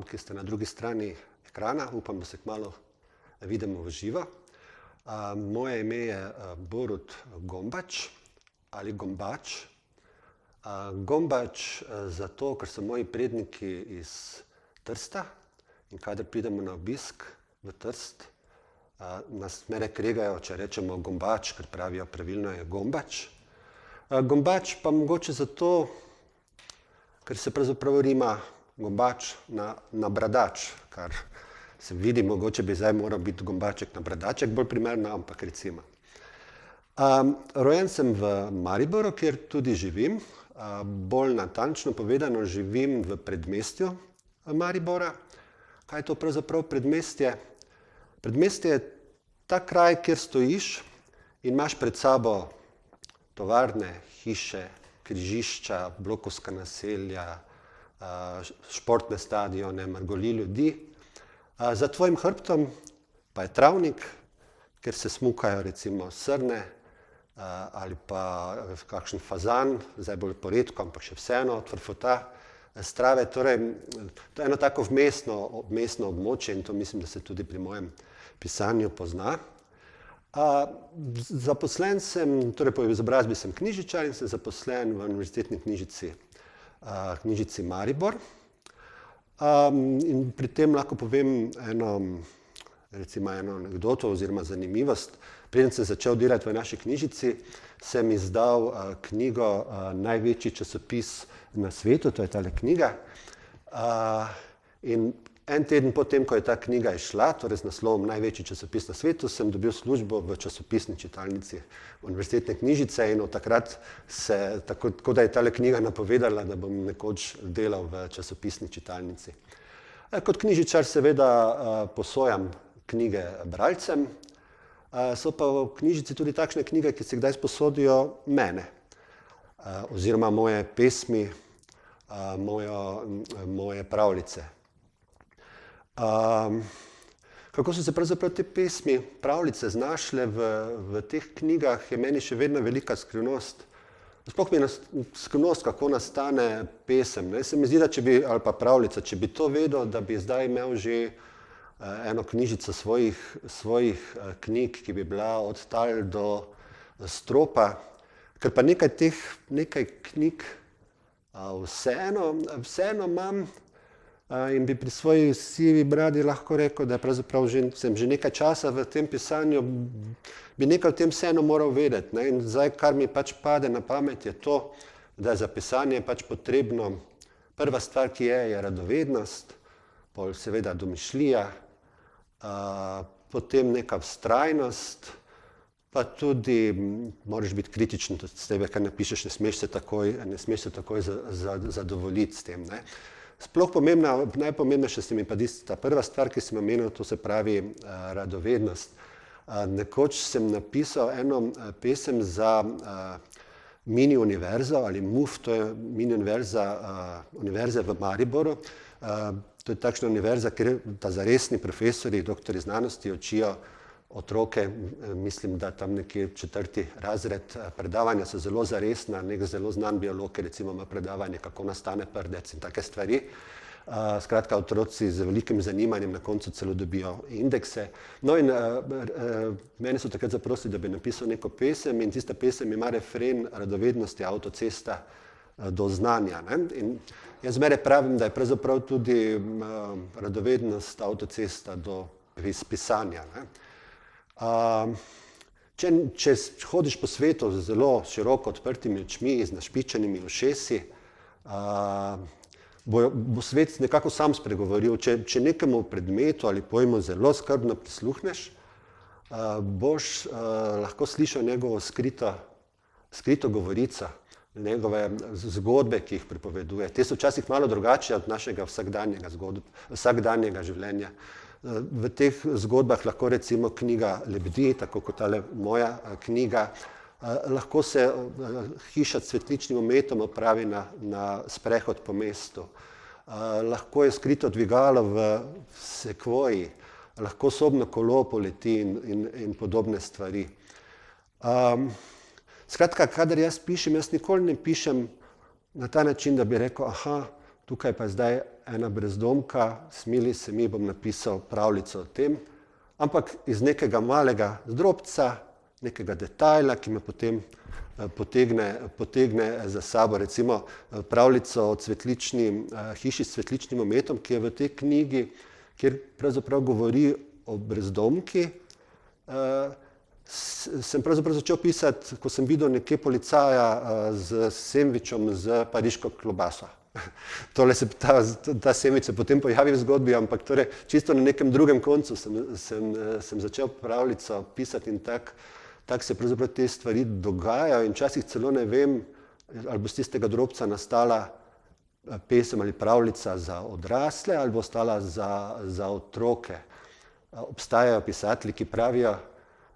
ki ste na drugi strani ekrana. Upam, da se kmalu vidimo v živo. Moje ime je Borut Gombač ali Gombač. Gombač zato, ker so moji predniki iz Trsta in kadar pridemo na obisk v Trst, nas mere kregajo, če rečemo Gombač, ker pravijo pravilno je Gombač. Gombač pa mogoče zato, ker se pravzaprav rima Gombač na bradač, kar se vidi, mogoče bi zdaj moral biti Gombaček na bradaček, bolj primerno, ampak recimo. Rojen sem v Mariboru, kjer tudi živim. Bolj natančno povedano živim v predmestju Maribora. Kaj je to pravzaprav predmestje? Predmestje je ta kraj, kjer stojiš in imaš pred sabo tovarne, hiše, križišča, blokovska naselja, športne stadione, mrgoli ljudi. Za tvojim hrbtom pa je travnik, kjer se smukajo recimo srne ali pa kakšen fazan, zdaj bolj poredko, ampak še vseeno, tvrfota s trave. Torej, to je eno tako vmesno območje in to mislim, da se tudi pri mojem pisanju pozna. Zaposlen sem, torej po izobrazbi sem knjižničar in sem zaposlen v Univerzitetni knjižnici Maribor. In pri tem lahko povem eno anekdoto oziroma zanimivost. Preden sem začel delati v naši knjižnici, sem izdal knjigo Največji časopis na svetu, to je tale knjiga. In en teden potem, ko je ta knjiga izšla, torej z naslovom Največji časopis na svetu, sem dobil službo v časopisni čitalnici Univerzitetne knjižnice in od takrat se, tako da je tale knjiga napovedala, da bom nekoč delal v časopisni čitalnici. Kot knjižničar seveda posojam knjige bralcem, so pa v knjižnici tudi takšne knjige, ki se kdaj sposodijo mene, oziroma moje pesmi, moje pravljice. Kako so se pravzaprav te pesmi, pravljice znašle v teh knjigah, je meni še vedno velika skrivnost. Sploh mi je skrivnost, kako nastane pesem. Se mi zdi, da ali pa pravljica, če bi to vedel, da bi zdaj imel že eno knjižico svojih knjig, ki bi bila od tal do stropa, ker pa nekaj knjig vseeno imam in bi pri svoji sivi bradi lahko rekel, da pravzaprav sem že nekaj časa v tem pisanju, bi nekaj o tem vseeno moral vedeti. In zdaj, kar mi pač pade na pamet, je to, da je za pisanje pač potrebno, prva stvar, ki je radovednost, pol seveda domišljija, potem neka vztrajnost, pa tudi moraš biti kritičen do tebe, kar napišeš, ne smeš se takoj zadovoljiti s tem. Sploh najpomembnejša se mi pa ta prva stvar, ki sem omenil, to se pravi radovednost. Nekoč sem napisal eno pesem za mini univerzo ali MUF, to je mini univerze v Mariboru. To je takšna univerza, kjer zaresni profesorji, doktori znanosti učijo otroke, mislim, da tam nekje 4. razred. Predavanja so zelo zaresna, nek zelo znan biolog, recimo ima predavanje, kako nastane prdec in take stvari. Skratka, otroci z velikim zanimanjem na koncu celo dobijo indekse. No in mene so takrat zaprosili, da bi napisal neko pesem in tista pesem ima refren Radovednosti avtocesta do znanja. In jaz zmeraj pravim, da je pravzaprav tudi radovednost avtocesta do pisanja. Če hodiš po svetu z zelo široko odprtimi očmi, z našpičenimi ušesi, bo svet nekako sam spregovoril. Če nekemu predmetu ali pojmu zelo skrbno prisluhneš, boš lahko slišal njegovo skrito govorico, njegove zgodbe, ki jih pripoveduje. Te so včasih malo drugačne od našega vsakdanjega življenja. V teh zgodbah lahko recimo knjiga lebdi, tako kot tale moja knjiga. Lahko se hiša s cvetličnim ometom odpravi na sprehod po mestu. Lahko je skrito dvigalo v sekvoji, lahko sobno kolo poleti in podobne stvari. Skratka, kadar jaz pišem, jaz nikoli ne pišem na ta način, da bi rekel, aha, tukaj pa je zdaj ena brezdomka, smili se mi, bom napisal pravljico o tem, ampak iz nekega malega zdrobca, nekega detajla, ki me potem potegne za sabo, recimo pravljico o hiši s cvetličnim ometom, ki je v tej knjigi, kjer pravzaprav govori o brezdomki. Sem pravzaprav začel pisati, ko sem videl nekje policaja z sendvičem z pariško klobaso. Ta sendvič se potem pojavi v zgodbi, ampak torej, čisto na nekem drugem koncu sem začel pravljico pisati in tako se pravzaprav te stvari dogajajo in včasih celo ne vem, ali bo z tistega drobca nastala pesem ali pravljica za odrasle ali bo ostala za otroke. Obstajajo pisatelji, ki pravijo,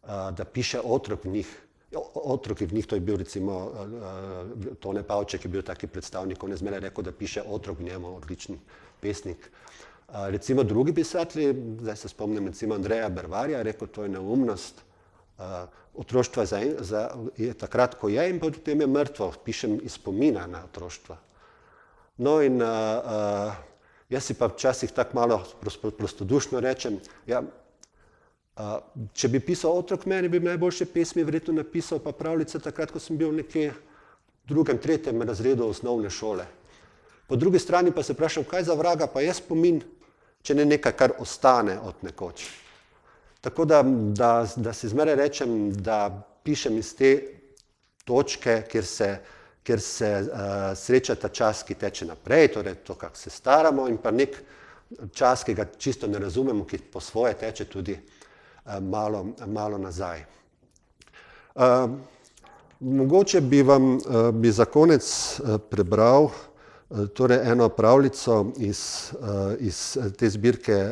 da piše otrok v njih. Otrok v njih, to je bil recimo Tone Pavček, ki je bil taki predstavnik, on je zmeraj rekel, da piše otrok v njemu, odličen pesnik. Recimo drugi pisatelji, zdaj se spomnim recimo Andreja Bervarja, je rekel, to je neumnost, otroštva je takrat, ko je in potem je mrtvo, pišem iz spomina na otroštva. No in jaz si pa včasih tako malo prostodušno rečem, ja, če bi pisal otrok meni, bi najboljše pesmi verjetno napisal pa pravljice takrat, ko sem bil nekje v 2., 3. razredu osnovne šole. Po drugi strani pa se vprašam, kaj za vraga pa je spomin, če ne nekaj, kar ostane od nekoč. Tako da si zmeraj rečem, da pišem iz te točke, kjer se sreča ta čas, ki teče naprej, torej to, kako se staramo, in pa nek čas, ki ga čisto ne razumemo, ki po svoje teče tudi malo nazaj. Mogoče bi za konec prebral torej eno pravljico iz te zbirke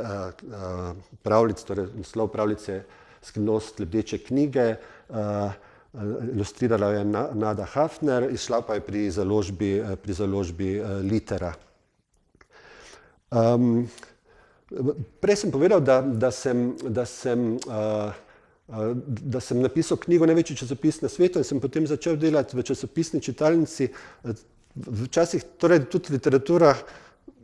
pravljic, torej naslov pravljice Skrivnost lebdeče knjige, ilustrirala je Nada Hafner, izšla pa je pri založbi Litera. Prej sem povedal, da sem napisal knjigo Največji časopis na svetu in sem potem začel delati v časopisni čitalnici. Včasih torej tudi literatura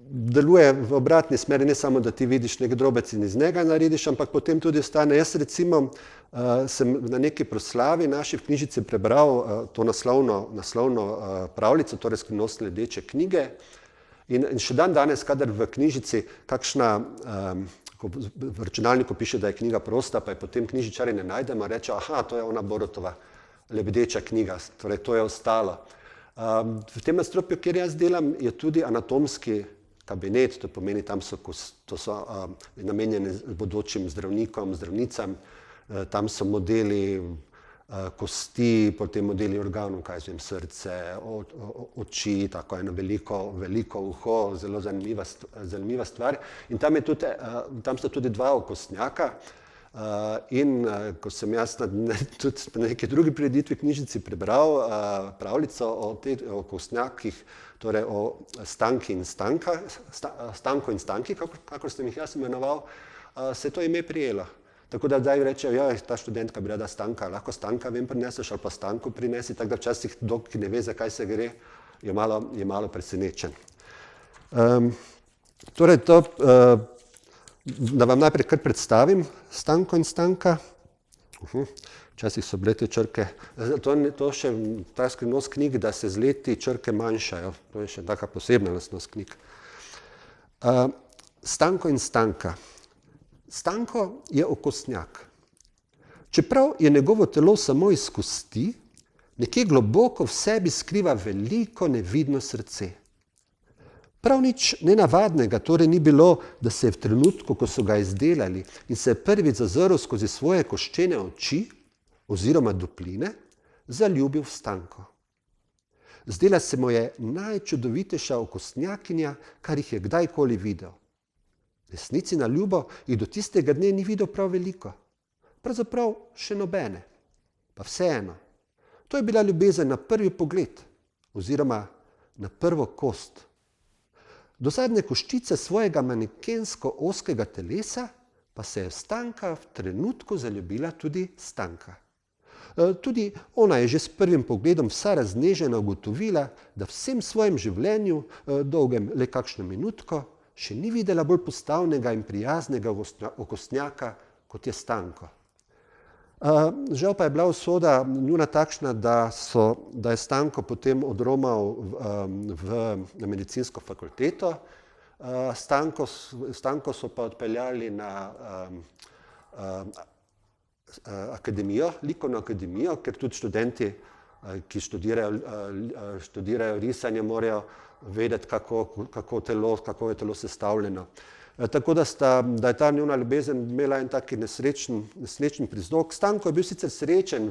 deluje v obratni smeri, ne samo, da ti vidiš nek drobec in iz njega narediš, ampak potem tudi ostane. Jaz recimo sem na neki proslavi naši v knjižici prebral to naslovno pravljico, torej Skrivnost lebdeče knjige. In še dan danes, kadar v knjižici kakšna, v računalniku piše, da je knjiga prosta, pa je potem knjižničarji ne najdemo, reče, aha, to je ona Borutova lebdeča knjiga, torej to je ostalo. V tem nadstropju, kjer jaz delam, je tudi anatomski kabinet, to pomeni, to so namenjeni bodočim zdravnikom, zdravnicam, tam so modeli kosti, potem modeli organov, kaj zvem, srce, oči, tako eno veliko uho, zelo zanimiva stvar. In tam sta tudi 2 okostnjaka. In ko sem jaz tudi na neki drugi prireditvi knjižnici prebral pravljico o teh okostnjakih, torej o Stanki in Stanki, kakor sem jih jaz imenoval, se je to ime prijelo. Tako da zdaj rečejo, ja, ta študentka bi rada Stanka, lahko Stanka vem prineseš ali pa Stanko prinesi, tako da včasih kdo, ki ne ve, za kaj se gre, je malo presenečen. Torej to, da vam najprej kar predstavim Stanko in Stanka. Včasih so bile te črke, to še ta skrivnost knjig, da se z leti črke manjšajo, to je še taka posebna lastnost knjig. Stanko in Stanka. Stanko je okostnjak. Čeprav je njegovo telo samo iz kosti, nekje globoko v sebi skriva veliko nevidno srce. Prav nič nenavadnega torej ni bilo, da se je v trenutku, ko so ga izdelali in se je prvič zazrl skozi svoje koščene oči oziroma dupline, zaljubil v Stanko. Zdela se mu je najčudovitejša okostnjakinja, kar jih je kdajkoli videl. Resnici na ljubo jih do tistega dne ni videl prav veliko. Pravzaprav še nobene. Pa vseeno. To je bila ljubezen na prvi pogled oziroma na prvo kost. Do zadnje koščice svojega manekensko ozkega telesa pa se je v Stanka v trenutku zaljubila tudi Stanka. Tudi ona je že s prvim pogledom vsa raznežena ugotovila, da v vsem svojem življenju, dolgem le kakšno minutko, še ni videla bolj postavnega in prijaznega okostnjaka, kot je Stanko. Žal pa je bila usoda njuna takšna, da je Stanko potem odromal na medicinsko fakulteto. Stanko so pa odpeljali na akademijo, likovno akademijo, ker tudi študenti, ki študirajo risanje, morajo vedeti, kako je telo sestavljeno. Tako da je ta njuna ljubezen imela en taki nesrečen prizvok. Stanko je bil sicer srečen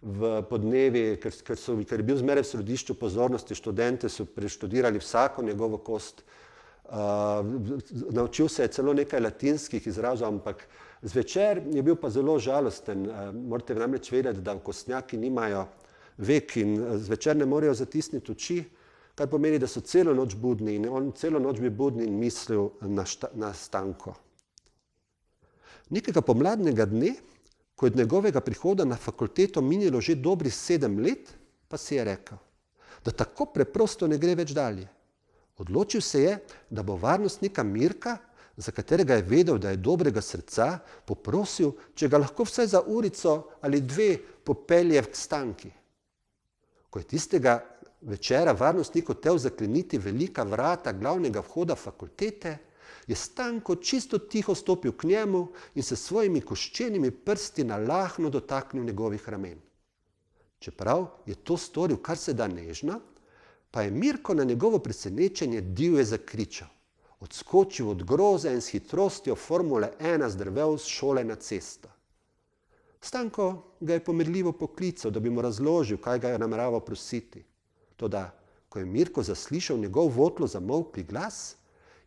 v podnevi, ker je bil zmeraj v središču pozornosti. Študente so preštudirali vsako njegovo kost. Naučil se je celo nekaj latinskih izrazov, ampak zvečer je bil pa zelo žalosten. Morate namreč vedeti, da okostnjaki nimajo vek in zvečer ne morejo zatisniti oči, kar pomeni, da so celo noč budni in on celo noč bi budni in mislil na Stanko. Nekega pomladnega dne, ko je od njegovega prihoda na fakulteto minilo že dobrih 7 let, pa si je rekel, da tako preprosto ne gre več dalje. Odločil se je, da bo varnostnika Mirka, za katerega je vedel, da je dobrega srca, poprosil, če ga lahko vsaj za urico ali 2 popelje k Stanki. Ko je tistega večera varnostnik hotel zakleniti velika vrata glavnega vhoda fakultete, je Stanko čisto tiho stopil k njemu in se svojimi koščenimi prsti nalahno dotaknil njegovih ramen. Čeprav je to storil kar se da nežno, pa je Mirko na njegovo presenečenje divje zakričal. Odskočil od groze in s hitrostjo Formule 1 zdrvel z šole na cesto. Stanko ga je pomirljivo poklical, da bi mu razložil, kaj ga je nameraval prositi. Toda, ko je Mirko zaslišal njegov votlo zamolkli glas,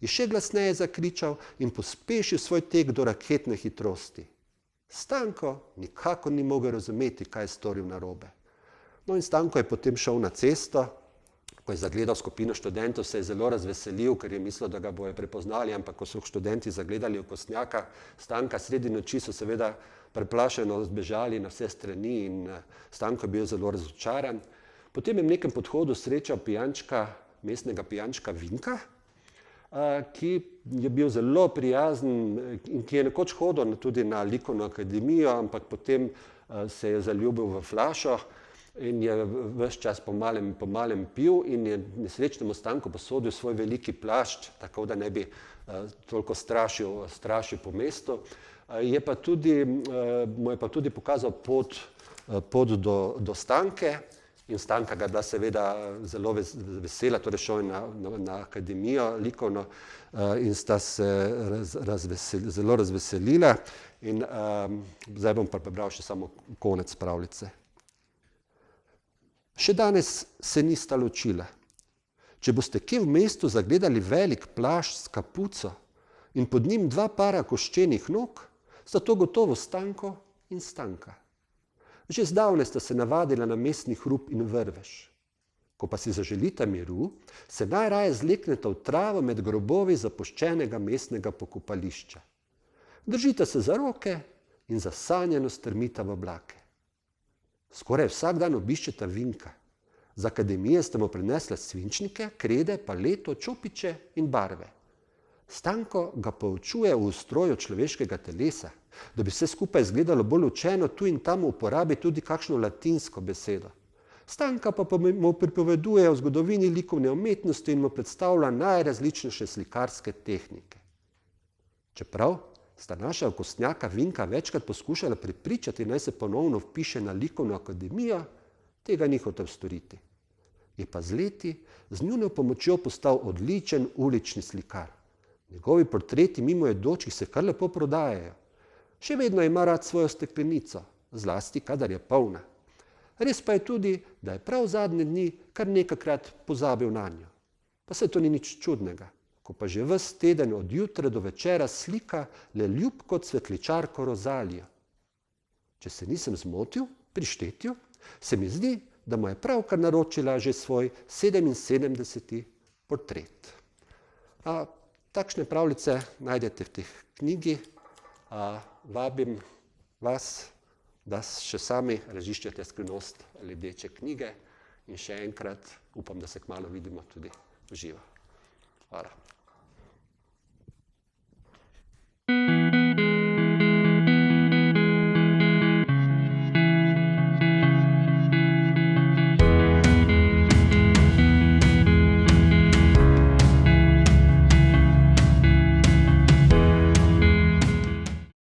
je še glasneje zakričal in pospešil svoj tek do raketne hitrosti. Stanko nikakor ni mogel razumeti, kaj je storil narobe. No in Stanko je potem šel na cesto. Ko je zagledal skupino študentov, se je zelo razveselil, ker je mislil, da ga bojo prepoznali, ampak ko so študenti zagledali okostnjaka Stanka sredi noči, so seveda preplašeno zbežali na vse strani in Stanko je bil zelo razočaran. Potem je v nekem podhodu srečal mestnega pijančka Vinka, ki je bil zelo prijazen in ki je nekoč hodil tudi na likovno akademijo, ampak potem se je zaljubil v flašo in je ves čas po malem pil in je nesrečnemu Stanku posodil svoj veliki plašč, tako da ne bi toliko strašil po mestu. Mu je pa tudi pokazal pot do Stanke in Stanka ga je bila seveda zelo vesela, torej šel na akademijo likovno in sta se zelo razveselila. In zdaj bom pa prebral še samo konec pravljice. Še danes se nista ločila. Če boste kje v mestu zagledali velik plašč s kapuco in pod njim 2 para koščenih nog, sta to gotovo Stanko in Stanka. Že zdavnaj sta se navadila na mestni hrup in vrvež. Ko pa si zaželita miru, se najraje zlekneta v travo med grobovi zapuščenega mestnega pokopališča. Držita se za roke in zasanjeno strmita v oblake. Skoraj vsak dan obiščeta Vinka. Z akademije sta mu prinesla svinčnike, krede, paleto, čopiče in barve. Stanko ga poučuje v ustroju človeškega telesa, da bi vse skupaj izgledalo bolj učeno, tu in tam uporabi tudi kakšno latinsko besedo. Stanka pa mu pripoveduje o zgodovini likovne umetnosti in mu predstavlja najrazličnejše slikarske tehnike. Čeprav sta naša okostnjaka Vinka večkrat poskušala prepričati, naj se ponovno vpiše na likovno akademijo, tega ni hotel storiti. Je pa z leti z njuno pomočjo postal odličen ulični slikar. Njegovi portreti mimoidočih se kar lepo prodajajo. Še vedno ima rad svojo steklenico, zlasti kadar je polna. Res pa je tudi, da je prav zadnje dni kar nekajkrat pozabil nanjo. Pa se to ni nič čudnega, ko pa že ves teden od jutra do večera slika le ljubko cvetličarko Rozalijo. Če se nisem zmotil pri štetju, se mi zdi, da mu je pravkar naročila že svoj 77. portret. Takšne pravljice najdete v teh knjigi. Vabim vas da še sami raziščete skrivnost ledeče knjige in še enkrat upam, da se kmalu vidimo tudi v živo. Hvala.